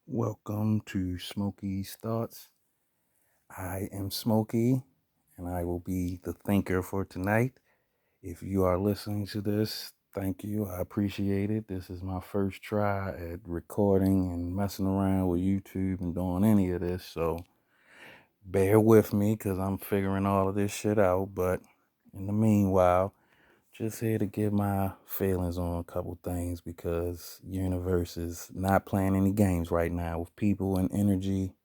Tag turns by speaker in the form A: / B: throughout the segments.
A: Welcome to Smokey's Thoughts. I am Smokey, and I will be the thinker for tonight. If you are listening to this, thank you. I appreciate it. This is my first try at recording and messing around with YouTube and doing any of this, so bear with me because I'm figuring all of this shit out. But in the meanwhile, just here to give my feelings on a couple things because universe is not playing any games right now with people and energy.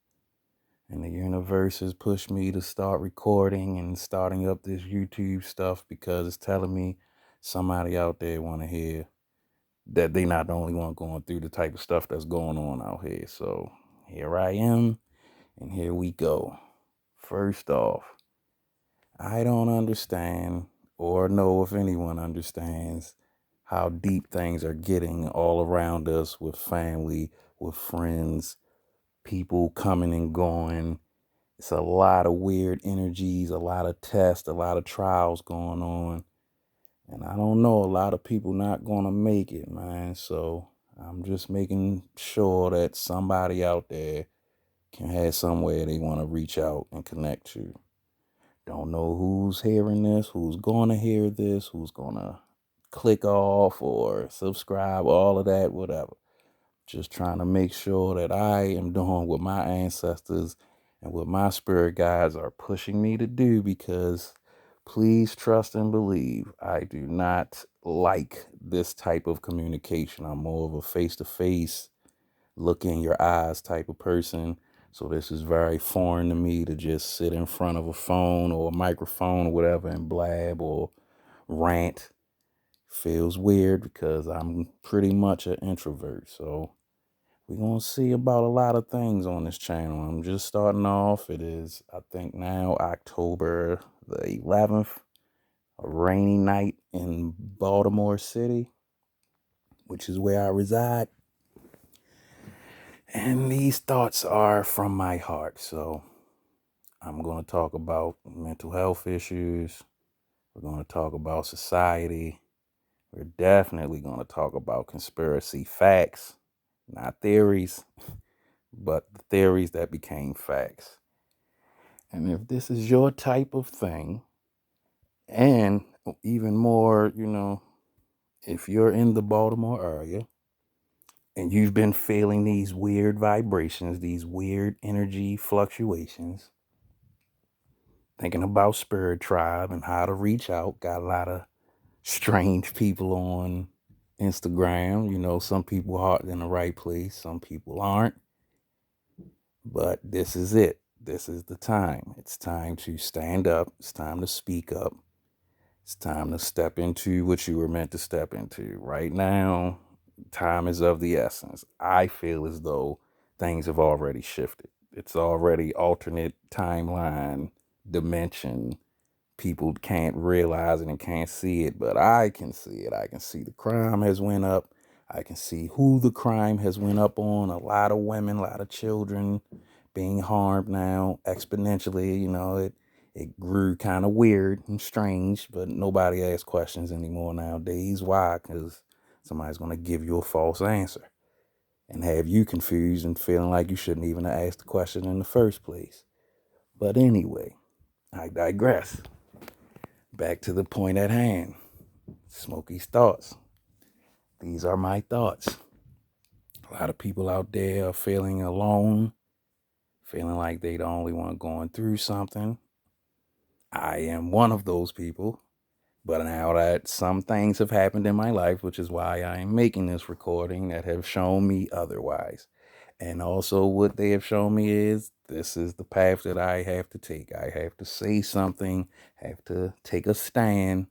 A: And the universe has pushed me to start recording and starting up this YouTube stuff because it's telling me somebody out there want to hear that they not the only one going through the type of stuff that's going on out here. So here I am, and here we go. First off, I don't understand or know if anyone understands how deep things are getting all around us with family, with friends, people coming and going. It's a lot of weird energies, a lot of tests, a lot of trials going on. And I don't know, a lot of people not going to make it, man. So I'm just making sure that somebody out there can have somewhere they want to reach out and connect to. Don't know who's hearing this, who's going to hear this, who's going to click off or subscribe, all of that, whatever. Just trying to make sure that I am doing what my ancestors and what my spirit guides are pushing me to do, because please trust and believe, I do not like this type of communication. I'm more of a face-to-face, look in your eyes type of person. So this is very foreign to me to just sit in front of a phone or a microphone or whatever and blab or rant. Feels weird because I'm pretty much an introvert. So we're going to see about a lot of things on this channel. I'm just starting off. It is, I think now, October the 11th, a rainy night in Baltimore City, which is where I reside. And these thoughts are from my heart. So I'm going to talk about mental health issues. We're going to talk about society. We're definitely going to talk about conspiracy facts, not theories, but the theories that became facts. And if this is your type of thing, and even more, if you're in the Baltimore area and you've been feeling these weird vibrations, these weird energy fluctuations, thinking about Spirit Tribe and how to reach out, got a lot of strange people on Instagram. Some people are in the right place, some people aren't. But this is it. This is the time. It's time to stand up. It's time to speak up. It's time to step into what you were meant to step into. Right now, time is of the essence. I feel as though things have already shifted. It's already alternate timeline, dimension. People can't realize it and can't see it, but I can see it. I can see the crime has went up. I can see who the crime has went up on. A lot of women, a lot of children being harmed now exponentially. It grew kind of weird and strange, but nobody asks questions anymore nowadays. Why? Because somebody's going to give you a false answer and have you confused and feeling like you shouldn't even have asked the question in the first place. But anyway, I digress. Back to the point at hand. Smokey's thoughts. These are my thoughts. A lot of people out there are feeling alone, feeling like they the only one going through something. I am one of those people. But now that some things have happened in my life, which is why I am making this recording, that have shown me otherwise. And also what they have shown me is this is the path that I have to take. I have to say something, have to take a stand.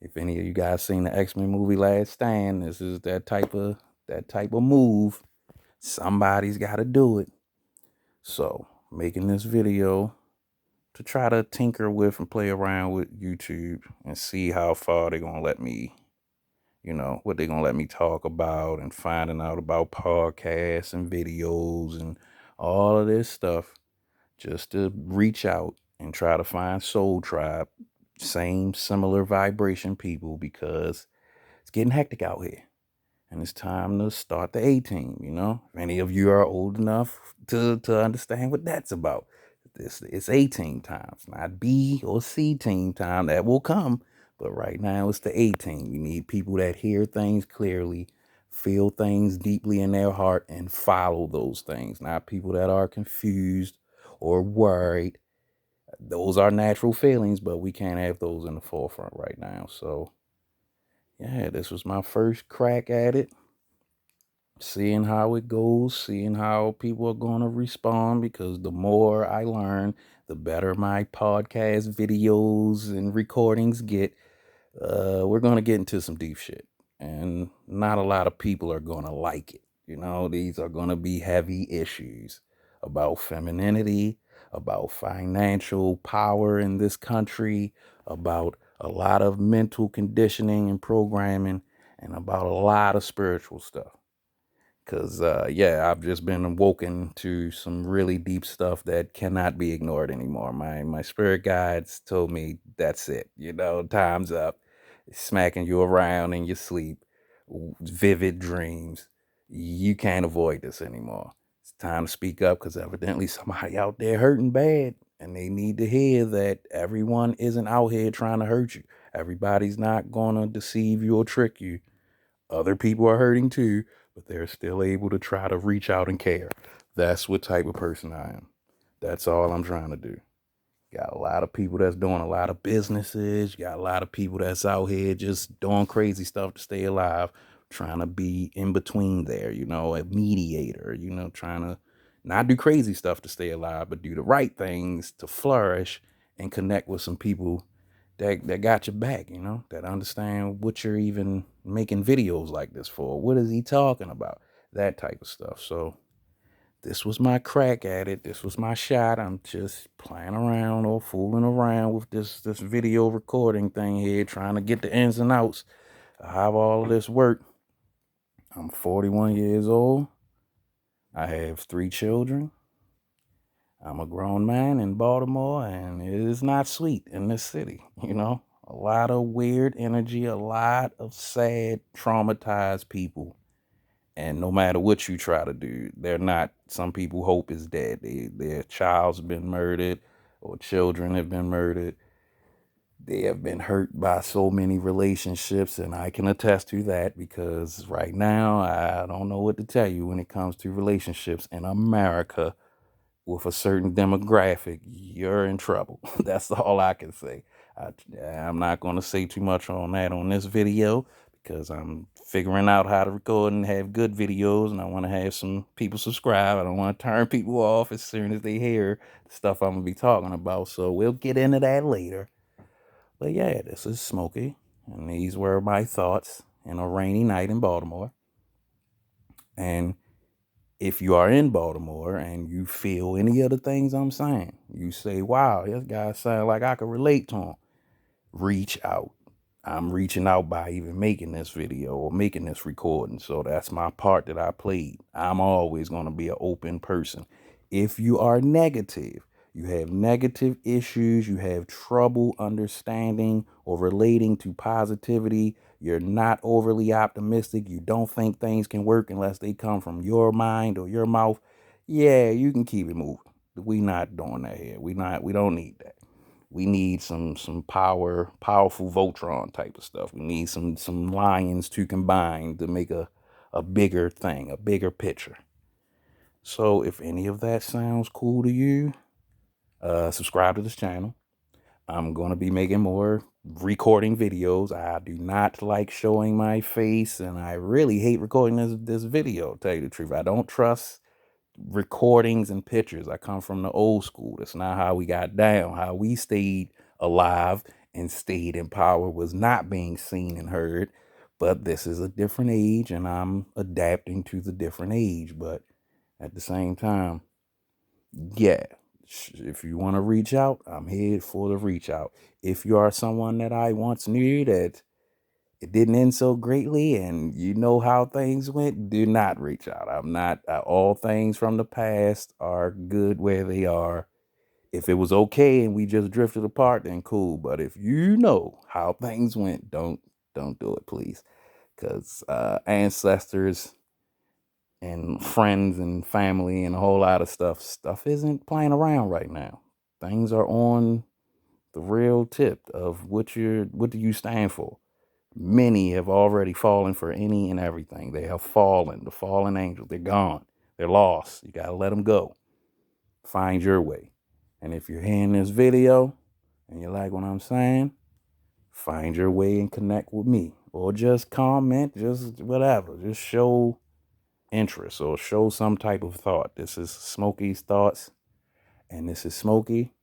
A: If any of you guys seen the X-Men movie Last Stand, this is that type of move. Somebody's got to do it. So, making this video to try to tinker with and play around with YouTube and see how far they're going to let me, what they're going to let me talk about, and finding out about podcasts and videos and all of this stuff, just to reach out and try to find Soul Tribe, same similar vibration people, because it's getting hectic out here. and it's time to start the A team. If any of you are old enough to understand what that's about, it's A team time. It's not B or C team time. That will come, but right now it's the A team. We need people that hear things clearly, feel things deeply in their heart, and follow those things. Not people that are confused or worried. Those are natural feelings, but we can't have those in the forefront right now. So yeah, this was my first crack at it, seeing how it goes, seeing how people are going to respond, because the more I learn, the better my podcast videos and recordings get. We're going to get into some deep shit, and not a lot of people are going to like it. These are going to be heavy issues about femininity, about financial power in this country, about a lot of mental conditioning and programming, and about a lot of spiritual stuff. Cause yeah, I've just been awoken to some really deep stuff that cannot be ignored anymore. My spirit guides told me that's it. Time's up. Smacking you around in your sleep, vivid dreams. You can't avoid this anymore. It's time to speak up, because evidently somebody out there hurting bad, and they need to hear that everyone isn't out here trying to hurt you. Everybody's not gonna deceive you or trick you. Other people are hurting too, but they're still able to try to reach out and care. That's what type of person I am. That's all I'm trying to do. Got a lot of people that's doing a lot of businesses. You got a lot of people that's out here just doing crazy stuff to stay alive, trying to be in between there, a mediator, trying to not do crazy stuff to stay alive, but do the right things to flourish and connect with some people that got your back, that understand what you're even making videos like this for. What is he talking about? That type of stuff. So this was my crack at it. This was my shot. I'm just playing around or fooling around with this video recording thing here, trying to get the ins and outs of how all of this worked. I'm 41 years old. I have 3 children. I'm a grown man in Baltimore, and it is not sweet in this city. A lot of weird energy, a lot of sad, traumatized people. And no matter what you try to do, they're not, some people hope is dead. Their child's been murdered, or children have been murdered. They have been hurt by so many relationships, and I can attest to that, because right now I don't know what to tell you when it comes to relationships in America. With a certain demographic, you're in trouble. That's all I can say. I'm not going to say too much on that on this video, because I'm figuring out how to record and have good videos, and I want to have some people subscribe. I don't want to turn people off as soon as they hear the stuff I'm going to be talking about. So we'll get into that later. But yeah, this is Smokey, and these were my thoughts in a rainy night in Baltimore. And if you are in Baltimore and you feel any of the things I'm saying, you say, wow, this guy sounds like I could relate to him, reach out. I'm reaching out by even making this video or making this recording. So that's my part that I played. I'm always going to be an open person. If you are negative, you have negative issues, you have trouble understanding or relating to positivity, you're not overly optimistic, you don't think things can work unless they come from your mind or your mouth, yeah, you can keep it moving. We not doing that here. We don't need that. We need some powerful Voltron type of stuff. We need some lions to combine to make a bigger thing, a bigger picture. So if any of that sounds cool to you, subscribe to this channel. I'm going to be making more recording videos. I do not like showing my face, and I really hate recording this video, to tell you the truth. I don't trust recordings and pictures. I come from the old school. That's not how we got down. How we stayed alive and stayed in power was not being seen and heard. But this is a different age, and I'm adapting to the different age. But at the same time, yeah, if you want to reach out, I'm here for the reach out. If you are someone that I once knew that it didn't end so greatly and you know how things went, do not reach out. I'm not, all things from the past are good where they are. If it was okay and we just drifted apart, then cool. But if you know how things went, don't do it, please. because ancestors and friends and family and a whole lot of stuff isn't playing around right now. Things are on the real tip of what do you stand for. Many have already fallen for any and everything. They have fallen. The fallen angels, they're gone. They're lost. You got to let them go. Find your way. And if you're hearing this video and you like what I'm saying, find your way and connect with me. Or just comment, just whatever. Just show interest or show some type of thought. This is Smokey's Thoughts, and this is Smokey.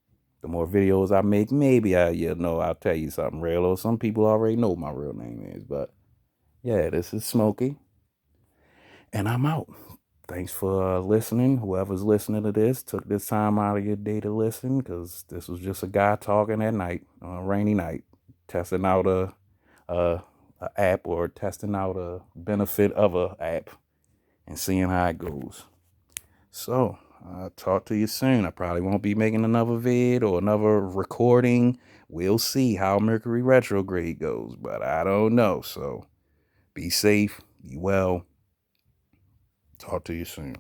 A: The more videos I make, maybe I'll tell you something real, or some people already know what my real name is. But yeah, this is Smokey, and I'm out. Thanks for listening. Whoever's listening to this took this time out of your day to listen, because this was just a guy talking at night on a rainy night, testing out a app, or testing out a benefit of a app and seeing how it goes. So I'll talk to you soon. I probably won't be making another vid or another recording. We'll see how Mercury retrograde goes, but I don't know. So be safe, be well. Talk to you soon.